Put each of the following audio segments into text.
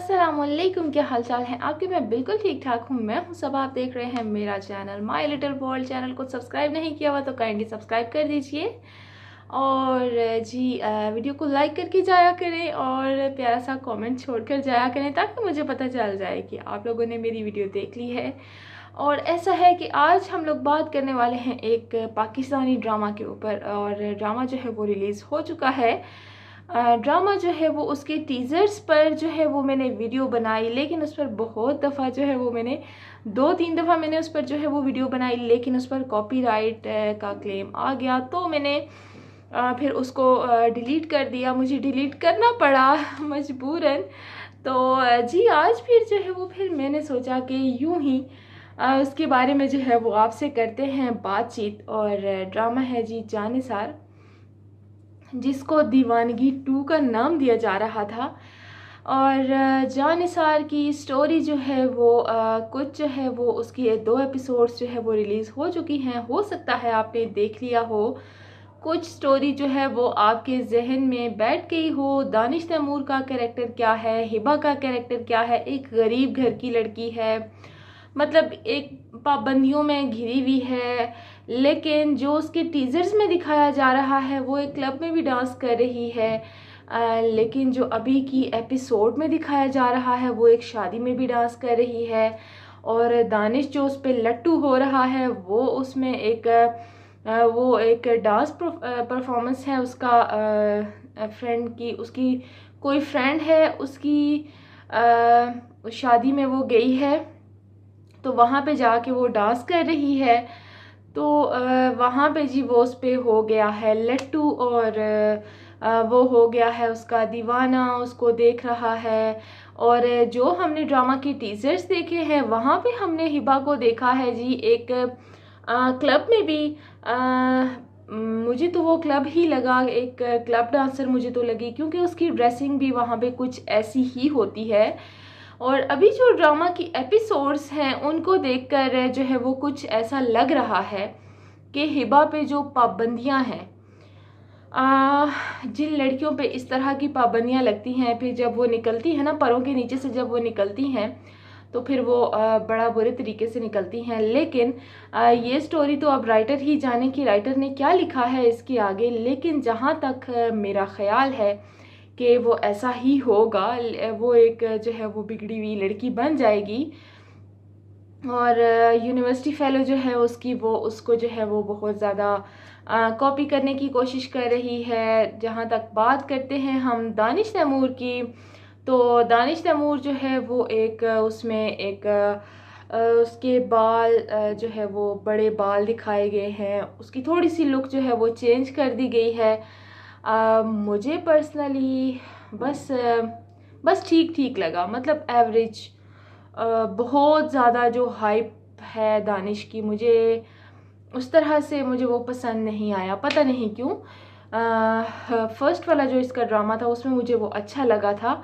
अस्सलामुअलैकुम, क्या हाल चाल है आपके। मैं बिल्कुल ठीक ठाक हूँ। मैं हूँ सब। आप देख रहे हैं मेरा channel my little world. Channel को सब्सक्राइब नहीं किया हुआ तो काइंडली सब्सक्राइब कर दीजिए और जी वीडियो को लाइक करके जाया करें और प्यारा सा कमेंट छोड़कर जाया करें ताकि मुझे पता चल जाए कि आप लोगों ने मेरी वीडियो देख ली है। और ऐसा है कि आज हम लोग बात करने वाले हैं एक पाकिस्तानी ड्रामा के ऊपर, और ड्रामा जो है वो रिलीज़ हो चुका है। ड्रामा जो है वो उसके टीज़र्स पर जो है वो मैंने वीडियो बनाई, लेकिन उस पर बहुत दफ़ा जो है वो मैंने 2-3 दफ़ा मैंने उस पर जो है वो वीडियो बनाई, लेकिन उस पर कॉपीराइट का क्लेम आ गया तो मैंने फिर उसको डिलीट कर दिया। मुझे डिलीट करना पड़ा मजबूरन। तो जी आज फिर जो है वो फिर मैंने सोचा कि यूं ही उसके बारे में जो है वो आपसे करते हैं बातचीत। और ड्रामा है जी जानिसार, जिसको दीवानगी 2 का नाम दिया जा रहा था। और जानिसार की स्टोरी जो है वो कुछ जो है वो उसकी 2 एपिसोड्स जो है वो रिलीज़ हो चुकी हैं। हो सकता है आपने देख लिया हो। कुछ स्टोरी जो है वो आपके जहन में बैठ गई हो। दानिश तैमूर का कैरेक्टर क्या है, हिबा का कैरेक्टर क्या है। एक गरीब घर की लड़की है, मतलब एक पाबंदियों में घिरी हुई है, लेकिन जो उसके टीजर्स में दिखाया जा रहा है वो एक क्लब में भी डांस कर रही है। लेकिन जो अभी की एपिसोड में दिखाया जा रहा है वो एक शादी में भी डांस कर रही है। और दानिश जो उस पर लट्टू हो रहा है वो उसमें वो एक डांस परफॉर्मेंस है उसका। फ्रेंड की, उसकी कोई फ्रेंड है उसकी शादी में वो गई है, तो वहाँ पे जाके वो डांस कर रही है। तो वहाँ पे जी वो उस पे हो गया है लट्टू, और वो हो गया है उसका दीवाना, उसको देख रहा है। और जो हमने ड्रामा के टीजर्स देखे हैं वहाँ पे हमने हिबा को देखा है जी एक क्लब में भी। मुझे तो वो क्लब ही लगा, एक क्लब डांसर मुझे तो लगी, क्योंकि उसकी ड्रेसिंग भी वहाँ पे कुछ ऐसी ही होती है। और अभी जो ड्रामा की एपिसोड्स हैं उनको देखकर जो है वो कुछ ऐसा लग रहा है कि हिबा पे जो पाबंदियां हैं, जिन लड़कियों पे इस तरह की पाबंदियां लगती हैं, फिर जब वो निकलती है ना परों के नीचे से, जब वो निकलती हैं तो फिर वो बड़ा बुरे तरीके से निकलती हैं। लेकिन ये स्टोरी तो अब राइटर ही जाने कि राइटर ने क्या लिखा है इसके आगे। लेकिन जहाँ तक मेरा ख्याल है कि वो ऐसा ही होगा, वो एक जो है वो बिगड़ी हुई लड़की बन जाएगी और यूनिवर्सिटी फेलो जो है उसकी, वो उसको जो है वो बहुत ज़्यादा कॉपी करने की कोशिश कर रही है। जहाँ तक बात करते हैं हम दानिश तैमूर की, तो दानिश तैमूर जो है वो एक उसमें एक उसके बाल जो है वो बड़े बाल दिखाए गए हैं। उसकी थोड़ी सी लुक जो है वो चेंज कर दी गई है। मुझे पर्सनली बस ठीक ठीक लगा, मतलब एवरेज। बहुत ज़्यादा जो हाइप है दानिश की, मुझे उस तरह से मुझे वो पसंद नहीं आया, पता नहीं क्यों। फर्स्ट वाला जो इसका ड्रामा था उसमें मुझे वो अच्छा लगा था,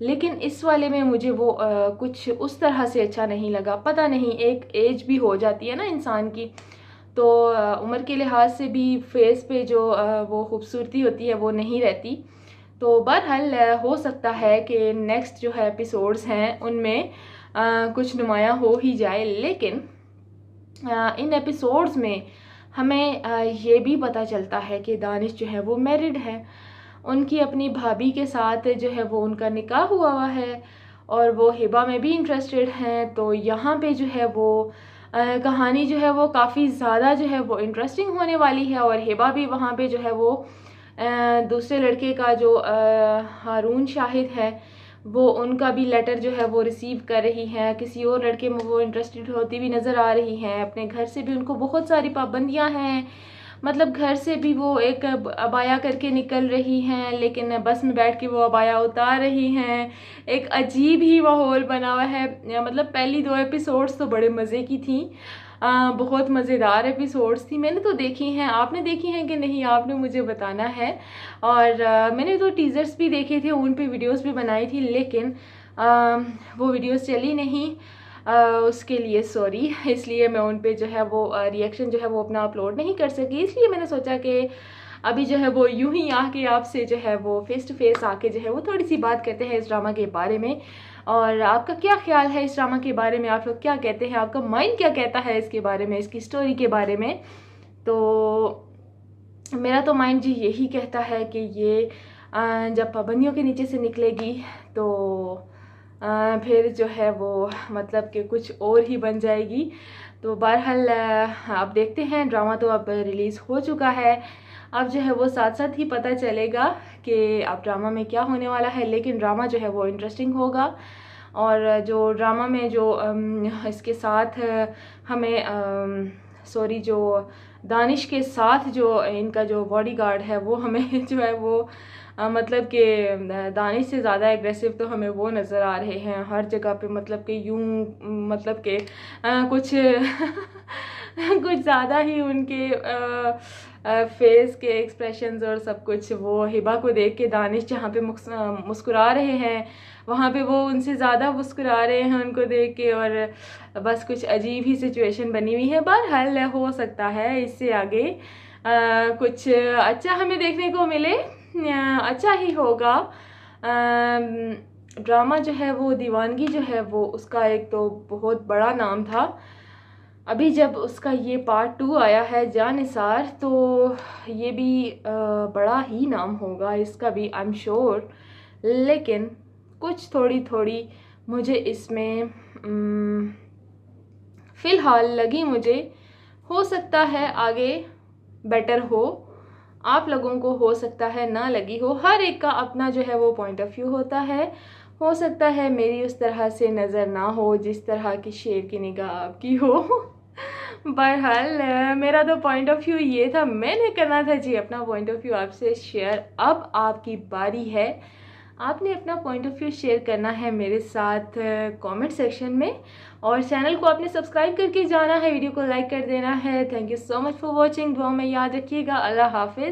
लेकिन इस वाले में मुझे वो कुछ उस तरह से अच्छा नहीं लगा। पता नहीं, एक एज भी हो जाती है ना इंसान की, तो उम्र के लिहाज से भी फेस पे जो वो खूबसूरती होती है वो नहीं रहती। तो बहरहाल हो सकता है कि नेक्स्ट जो है एपिसोड्स हैं उनमें कुछ नुमायाँ हो ही जाए। लेकिन इन एपिसोड्स में हमें ये भी पता चलता है कि दानिश जो है वो मैरिड है, उनकी अपनी भाभी के साथ जो है वो उनका निकाह हुआ है, और वो हिबा में भी इंटरेस्टेड हैं। तो यहाँ पे जो है वो कहानी जो है वो काफ़ी ज़्यादा जो है वो इंटरेस्टिंग होने वाली है। और हिबा भी वहाँ पे जो है वो दूसरे लड़के का जो हारून शाहिद है, वो उनका भी लेटर जो है वो रिसीव कर रही हैं। किसी और लड़के में वो इंटरेस्टेड होती भी नज़र आ रही हैं। अपने घर से भी उनको बहुत सारी पाबंदियां हैं, मतलब घर से भी वो एक अबाया करके निकल रही हैं, लेकिन बस में बैठ के वो अबाया उतार रही हैं। एक अजीब ही माहौल बना हुआ है। मतलब पहली 2 एपिसोड्स तो बड़े मज़े की थी, बहुत मज़ेदार एपिसोड्स थी। मैंने तो देखी हैं, आपने देखी हैं कि नहीं आपने मुझे बताना है। और मैंने तो टीज़र्स भी देखे थे, उन पे वीडियोस भी बनाई थी, लेकिन वो वीडियोस चली नहीं। उसके लिए सॉरी, इसलिए मैं उन पे जो है वो रिएक्शन जो है वो अपना अपलोड नहीं कर सकी। इसलिए मैंने सोचा कि अभी जो है वो यूं ही आके आपसे जो है वो फेस टू फेस आके जो है वो थोड़ी सी बात करते हैं इस ड्रामा के बारे में। और आपका क्या ख्याल है इस ड्रामा के बारे में, आप लोग क्या कहते हैं, आपका माइंड क्या कहता है इसके बारे में, इसकी स्टोरी के बारे में। तो मेरा तो माइंड जी यही कहता है कि ये जब पाबंदियों के नीचे से निकलेगी तो फिर जो है वो मतलब कि कुछ और ही बन जाएगी। तो बहरहाल आप देखते हैं, ड्रामा तो अब रिलीज़ हो चुका है, अब जो है वो साथ साथ ही पता चलेगा कि अब ड्रामा में क्या होने वाला है। लेकिन ड्रामा जो है वो इंटरेस्टिंग होगा, और जो ड्रामा में जो इसके साथ हमें सॉरी जो दानिश के साथ जो इनका जो बॉडीगार्ड है वो हमें जो है वो मतलब कि दानिश से ज़्यादा एग्रेसिव तो हमें वो नज़र आ रहे हैं हर जगह पे, मतलब कि यूं मतलब कि कुछ कुछ ज़्यादा ही उनके फेस के एक्सप्रेशंस और सब कुछ, वो हिबा को देख के दानिश जहाँ पे मुस्कुरा रहे हैं वहाँ पे वो उनसे ज़्यादा मुस्कुरा रहे हैं उनको देख के, और बस कुछ अजीब ही सिचुएशन बनी हुई है। बहरहाल हो सकता है इससे आगे कुछ अच्छा हमें देखने को मिले, अच्छा ही होगा। ड्रामा जो है वो दीवानगी जो है वो उसका एक तो बहुत बड़ा नाम था, अभी जब उसका ये पार्ट 2 आया है जानिसार, तो ये भी बड़ा ही नाम होगा इसका भी, आई एम श्योर। लेकिन कुछ थोड़ी थोड़ी मुझे इसमें फ़िलहाल लगी, मुझे हो सकता है आगे बेटर हो, आप लोगों को हो सकता है ना लगी हो, हर एक का अपना जो है वो पॉइंट ऑफ व्यू होता है। हो सकता है मेरी उस तरह से नज़र ना हो जिस तरह की शेर की निगाह आपकी हो। बहरहाल मेरा तो पॉइंट ऑफ व्यू ये था, मैंने करना था जी अपना पॉइंट ऑफ व्यू आपसे शेयर। अब आपकी बारी है, आपने अपना पॉइंट ऑफ व्यू शेयर करना है मेरे साथ कमेंट सेक्शन में, और चैनल को आपने सब्सक्राइब करके जाना है, वीडियो को लाइक कर देना है। Thank you so much for watching, दुआ में याद रखिएगा। अल्लाह हाफिज़।